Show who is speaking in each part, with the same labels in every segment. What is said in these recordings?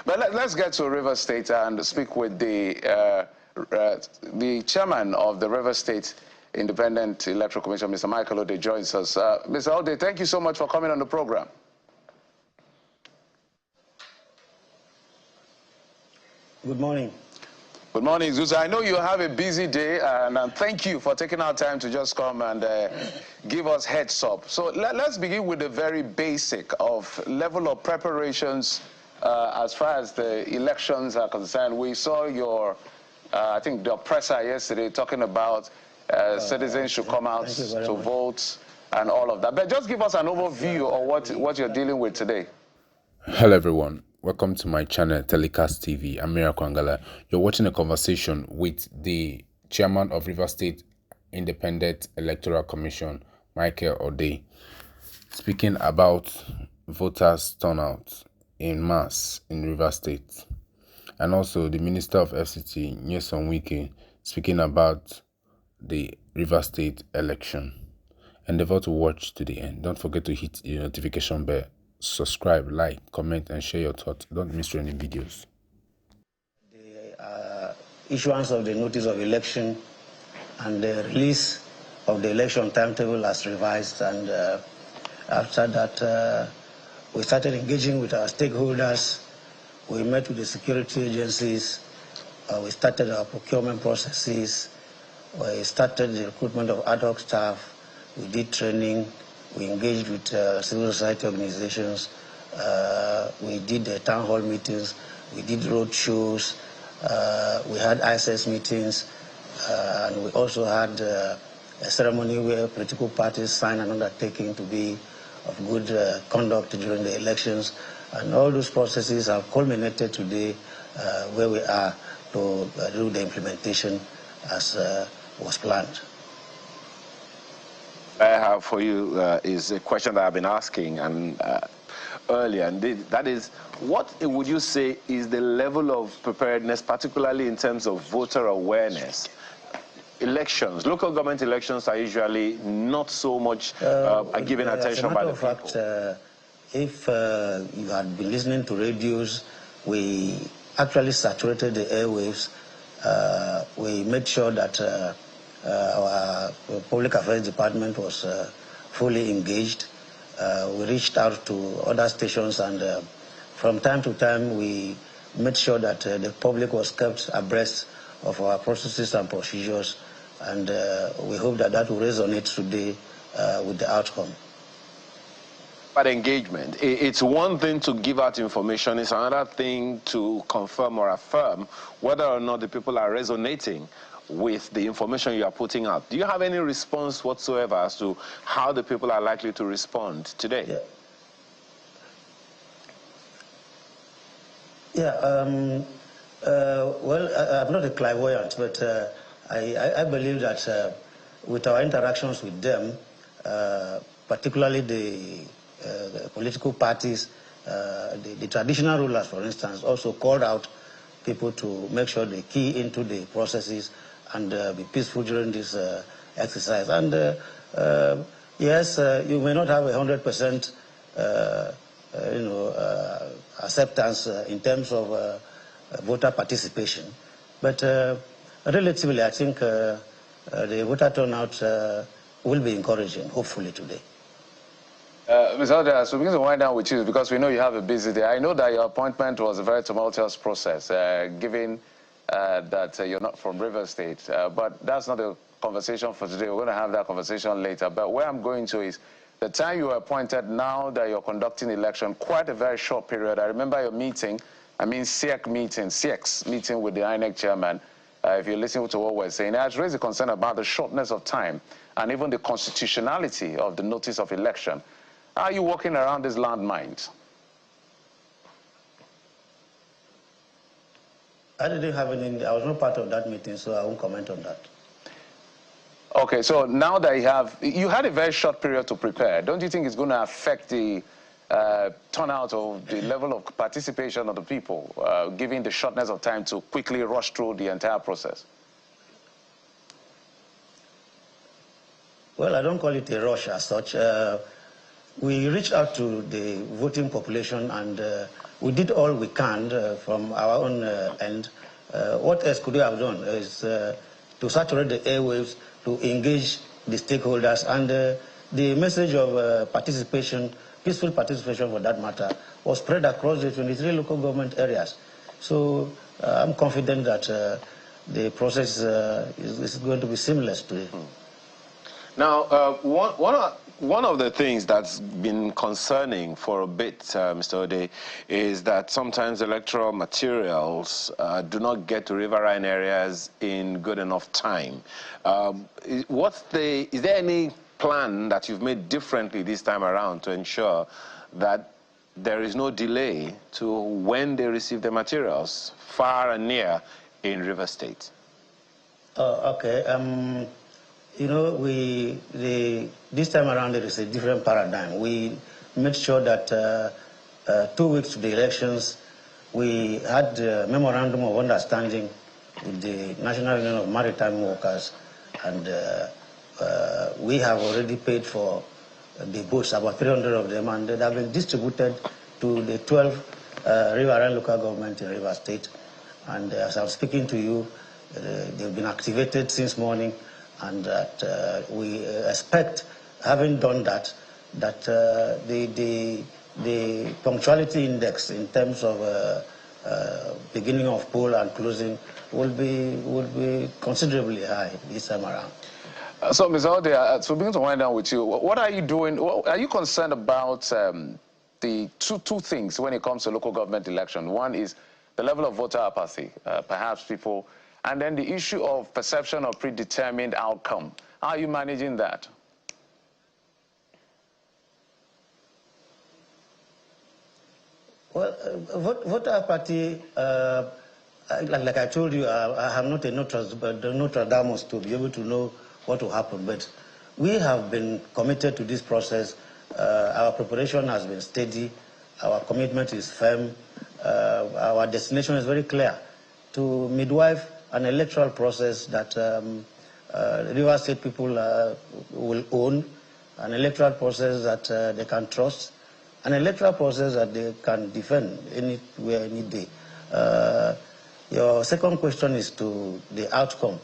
Speaker 1: But let's get to Rivers State and speak with the chairman of the Rivers State Independent Electoral Commission, Mr. Michael Odey, joins us. Mr. Odey, thank you so much for coming on the program.
Speaker 2: Good morning.
Speaker 1: Good morning, Zuza. I know you have a busy day, and thank you for taking our time to just come and give us heads up. So let's begin with the very basic of level of preparations as far as the elections are concerned. We saw your, I think, the presser yesterday talking about citizens should come out to vote and all of that. But just give us an overview of what you're dealing with today.
Speaker 3: Hello, everyone. Welcome to my channel, Telecast TV. I'm Miracle Angala. You're watching a conversation with the chairman of Rivers State Independent Electoral Commission, Michael Odey, speaking about voters' turnout in mass in Rivers State. And also the Minister of FCT, Nyesom Wike, speaking about the Rivers State election. Endeavor to watch to the end. Don't forget to hit the notification bell. Subscribe, like, comment, and share your thoughts. Don't miss any videos.
Speaker 2: The issuance of the notice of election and the release of the election timetable as revised, and after that we started engaging with our stakeholders. We met with the security agencies. We started our procurement processes. We started the recruitment of ad hoc staff. We did training. We engaged with civil society organizations. We did town hall meetings. We did road shows. We had ISS meetings. And we also had a ceremony where political parties signed an undertaking to be of good conduct during the elections. And all those processes have culminated today where we are to do the implementation as was planned.
Speaker 4: I have for you is a question that I've been asking earlier, and that is, what would you say is the level of preparedness, particularly in terms of voter awareness? Elections, local government elections are usually not so much given attention by the people. As a matter of fact,
Speaker 2: if you had been listening to radios, we actually saturated the airwaves. We made sure that our public affairs department was fully engaged. We reached out to other stations, and from time to time we made sure that the public was kept abreast of our processes and procedures, and we hope that that will resonate today with the outcome.
Speaker 4: But engagement, it's one thing to give out information, it's another thing to confirm or affirm whether or not the people are resonating with the information you are putting out. Do you have any response whatsoever as to how the people are likely to respond today?
Speaker 2: Well, I'm not a clairvoyant, but I believe that with our interactions with them, particularly the political parties, the traditional rulers, for instance, also called out people to make sure they key into the processes and be peaceful during this exercise. And yes, you may not have 100% acceptance in terms of voter participation, but relatively, I think the voter turnout will be encouraging, hopefully, today.
Speaker 1: Mr. Odey, so we're going to wind down with you because we know you have a busy day. I know that your appointment was a very tumultuous process, given that you're not from Rivers State, but that's not the conversation for today. We're going to have that conversation later. But where I'm going to is the time you were appointed, now that you're conducting election, quite a very short period. I remember your meeting, RSIEC meeting with the INEC chairman. If you listen to what we're saying, it has raised a concern about the shortness of time and even the constitutionality of the notice of election. How are you working around these landmines?
Speaker 2: I didn't have any, I was not part of that meeting, so I won't comment on that.
Speaker 1: Okay, so now that you had a very short period to prepare, don't you think it's going to affect the turnout of the level of participation of the people, given the shortness of time to quickly rush through the entire process?
Speaker 2: Well, I don't call it a rush as such. we reached out to the voting population, and we did all we can from our own end. What else could we have done is to saturate the airwaves, to engage the stakeholders, and the message of participation, peaceful participation for that matter, was spread across the 23 local government areas. So I'm confident that the process is going to be seamless today.
Speaker 4: Now, one of the things that's been concerning for a bit, Mr. Odey, is that sometimes electoral materials do not get to riverine areas in good enough time. Is there any plan that you've made differently this time around to ensure that there is no delay to when they receive the materials, far and near, in River State?
Speaker 2: Okay. You know, this time around there is a different paradigm. We made sure that 2 weeks to the elections, we had a memorandum of understanding with the National Union of Maritime Workers, and we have already paid for the boats, about 300 of them, and they have been distributed to the 12 riverine local governments in River State. And as I'm speaking to you, they've been activated since morning, and that we expect, having done that, that the punctuality index in terms of beginning of poll and closing will be considerably high this time around.
Speaker 1: So, Ms. Odey, so begin to wind down with you. What are you doing? Are you concerned about the two things when it comes to local government election? One is the level of voter apathy, perhaps people, and then the issue of perception of predetermined outcome. How are you managing that?
Speaker 2: Well, voter apathy, like I told you, I have not a Nostradamus to be able to know what will happen, but we have been committed to this process. Our preparation has been steady. Our commitment is firm. Our destination is very clear: to midwife an electoral process that River State people will own, an electoral process that they can trust, an electoral process that they can defend anywhere, any day. Your second question is to the outcome.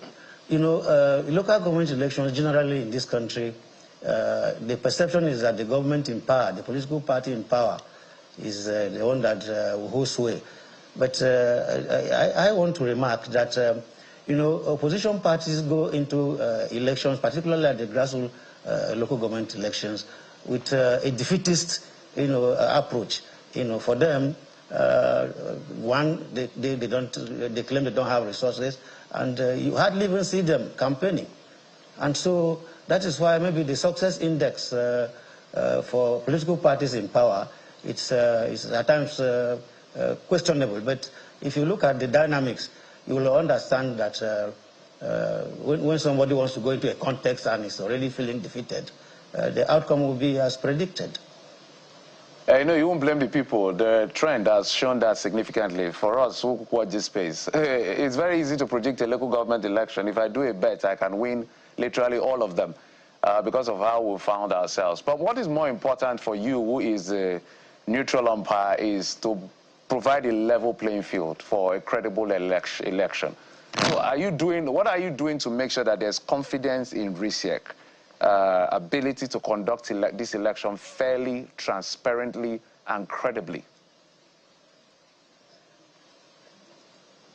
Speaker 2: You know, local government elections generally in this country, the perception is that the government in power, the political party in power, is the one that holds sway. But I want to remark that, you know, opposition parties go into elections, particularly at the grassroots local government elections, with a defeatist, you know, approach. You know, for them, one, they claim they don't have resources, and you hardly even see them campaigning. And so that is why maybe the success index for political parties in power, it's at times questionable. But if you look at the dynamics, you will understand that when somebody wants to go into a context and is already feeling defeated, the outcome will be as predicted.
Speaker 1: You know, you won't blame the people. The trend has shown that significantly. For us who watch this space, it's very easy to predict a local government election. If I do a bet, I can win literally all of them because of how we found ourselves. But what is more important for you, who is a neutral umpire, is to provide a level playing field for a credible election. So what are you doing to make sure that there's confidence in RSIEC? Ability to conduct this election fairly, transparently, and credibly?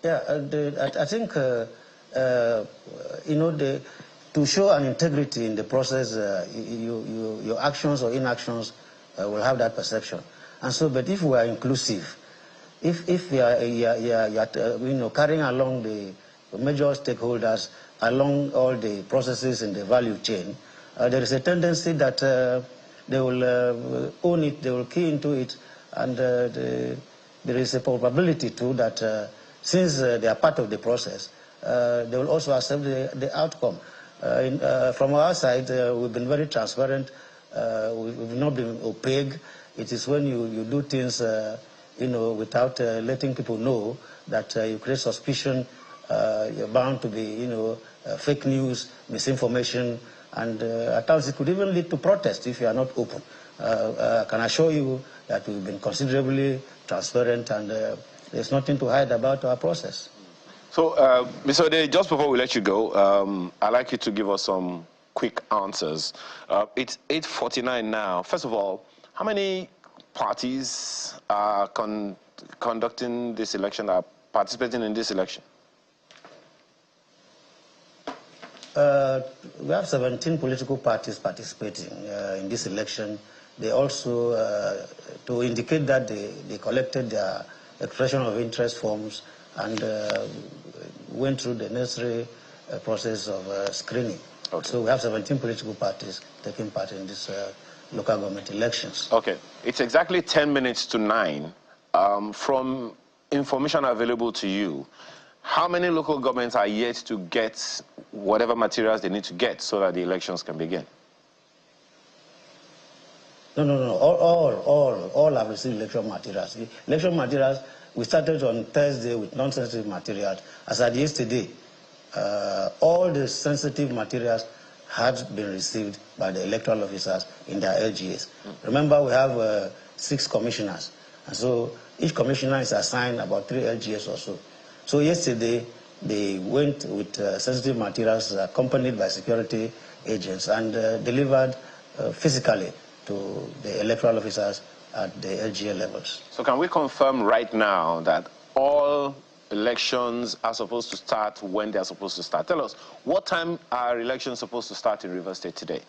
Speaker 2: Yeah, I think, you know, to show an integrity in the process, your actions or inactions will have that perception. And so, but if we are inclusive, if you are you know, carrying along the major stakeholders along all the processes in the value chain, there is a tendency that they will own it, they will key into it, and there is a probability too that since they are part of the process, they will also accept the outcome. From our side, we've been very transparent. We've not been opaque. It is when you do things, you know, without letting people know that you create suspicion, you're bound to be, you know, fake news, misinformation, and at times it could even lead to protest if you are not open. I can assure you that we've been considerably transparent, and there's nothing to hide about our process.
Speaker 4: So, Mr. Odey, just before we let you go, I'd like you to give us some quick answers. It's 8:49 now. First of all, how many parties are conducting this election, are participating in this election?
Speaker 2: We have 17 political parties participating in this election. They also, to indicate that they collected their expression of interest forms and went through the necessary process of screening. Okay. So we have 17 political parties taking part in this local government elections.
Speaker 4: Okay. It's exactly 10 minutes to 9. From information available to you, how many local governments are yet to get whatever materials they need to get so that the elections can begin?
Speaker 2: No. All have received electoral materials. The electoral materials, we started on Thursday with non-sensitive materials. As at yesterday, all the sensitive materials had been received by the electoral officers in their LGAs. Remember, we have 6 commissioners, and so each commissioner is assigned about 3 LGAs or so. So yesterday, they went with sensitive materials accompanied by security agents and delivered physically to the electoral officers at the LGA levels.
Speaker 4: So can we confirm right now that all elections are supposed to start when they are supposed to start? Tell us, what time are elections supposed to start in Rivers State today?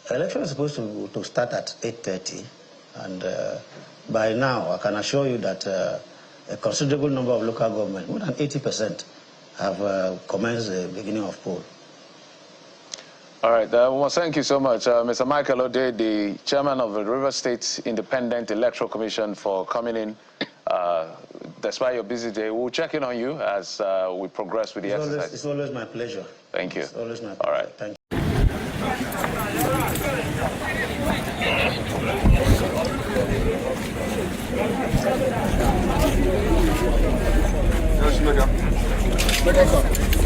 Speaker 2: Election is supposed to start at 8:30, and by now I can assure you that a considerable number of local government, more than 80%, have commenced the beginning of poll.
Speaker 1: All right, well, thank you so much, Mr. Michael Odey, the chairman of the Rivers State Independent Electoral Commission, for coming in. Despite your busy day, we'll check in on you as we progress with the exercise.
Speaker 2: It's always my pleasure.
Speaker 1: Thank you.
Speaker 2: It's always my pleasure.
Speaker 1: All right.
Speaker 2: Thank you.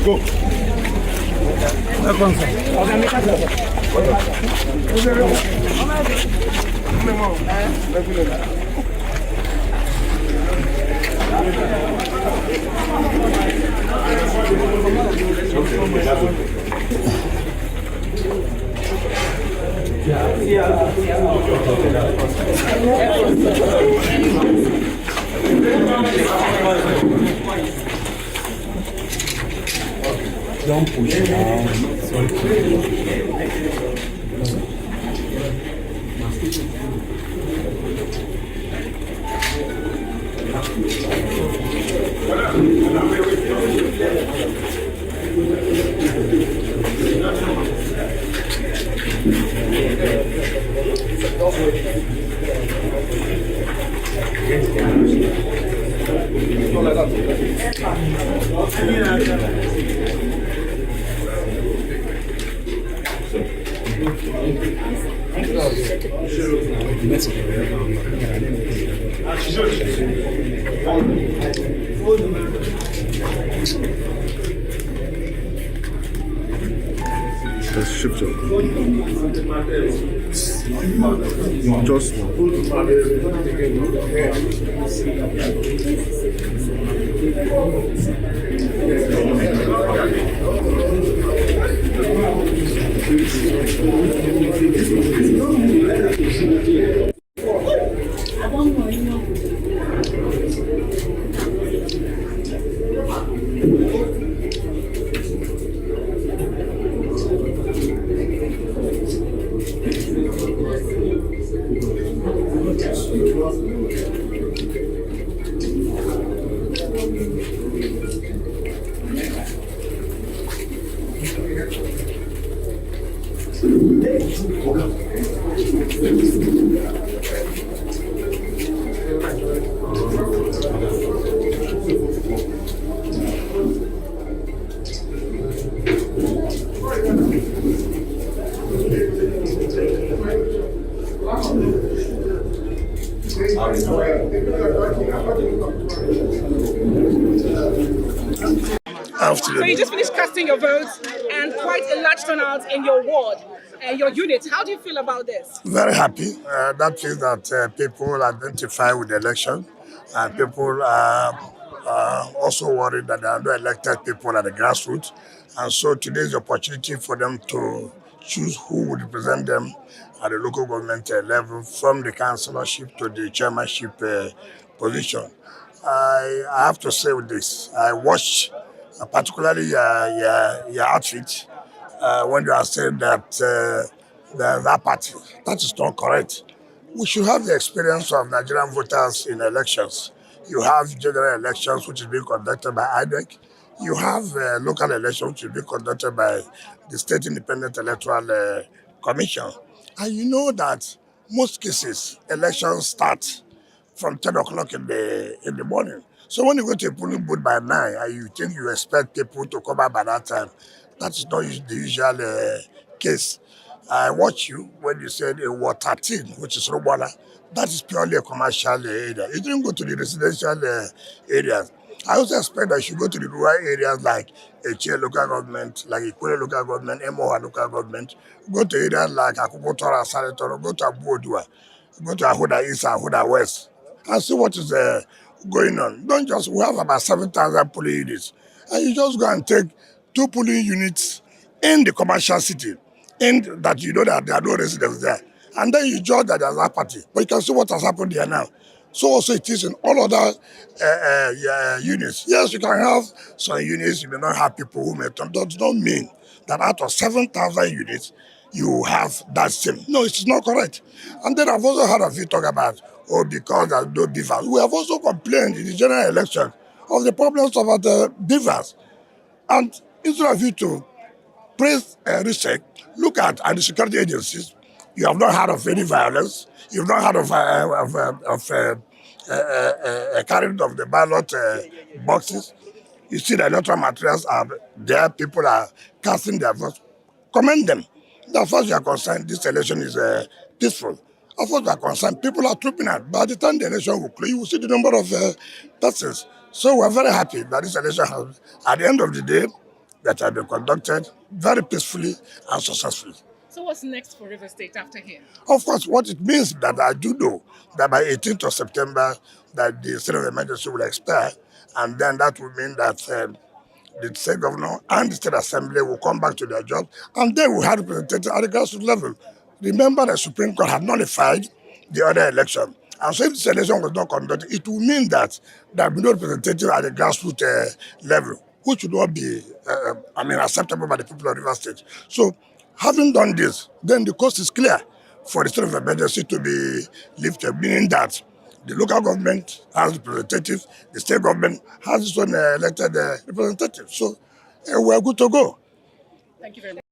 Speaker 5: Go. Don't push it down. That's shipped up. Just
Speaker 6: So you just finished casting your votes, and quite a large turnout in your ward and your unit. How do you feel about this?
Speaker 7: Very happy. That means that people identify with the election, and people are also worried that there are no elected people at the grassroots. And so today is the opportunity for them to choose who would represent them at the local government level, from the councillorship to the chairmanship position. I have to say with this, I watched particularly your outfit when you are saying that that party. That is not correct. We should have the experience of Nigerian voters in elections. You have general elections, which is being conducted by INEC. You have local elections, which is being conducted by the State Independent Electoral Commission. And you know that most cases, elections start from 10 o'clock in the morning. So when you go to a polling booth by 9 and you think you expect people to come out by that time, that is not the usual case. I watch you when you said a Ward 13, which is Rwanda. That is purely a commercial area. You didn't go to the residential areas. I also expect that you should go to the rural areas like Echie local government, like Ikure local government, Emoha local government. Go to areas like Akukotora, Saletoro, go to Abuodua, go to Ahuda East and Ahuda West, and see what is going on. Don't just, we have about 7,000 polling units, and you just go and take 2 polling units in the commercial city, in that you know that there are no residents there. And then you judge that there's a party. But you can see what has happened there now. So also it is in all other units. Yes, you can have some units, you may not have people who may turn. That does not mean that out of 7,000 units, you have that same. No, it's not correct. And then I've also heard of you talk about, oh, because there's no beavers. We have also complained in the general election of the problems about the beavers. And instead of you to praise RSIEC, look at the security agencies. You have not heard of any violence. You've not heard of carrying of the ballot boxes. You see the electoral materials are there. People are casting their votes. Commend them. As far as you are concerned, this election is peaceful. As far as you are concerned, people are trooping out. By the time the election will close, you will see the number of persons. So we are very happy that this election has, at the end of the day, that have been conducted very peacefully and successfully.
Speaker 6: So what's next for River State after here?
Speaker 7: Of course, what it means that I do know that by 18th of September that the state of emergency will expire, and then that will mean that the state governor and the state assembly will come back to their job, and then we have representatives at the grassroots level. Remember, the Supreme Court had nullified the other election. And so if this election was not conducted, it will mean that there will be no representative at the grassroots level, which would not be, acceptable by the people of River State. So, having done this, then the coast is clear for the state of emergency to be lifted, meaning that the local government has representatives, the state government has its own elected representatives. So, we're good to go.
Speaker 6: Thank you very much.